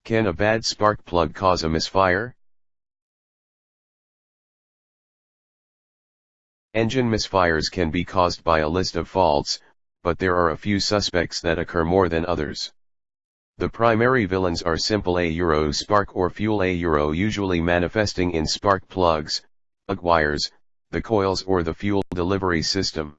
Can a bad spark plug cause a misfire? Engine misfires can be caused by a list of faults, but there are a few suspects that occur more than others. The primary villains are simple A spark or fuel A usually manifesting in spark plugs, plug wires, the coils or the fuel delivery system.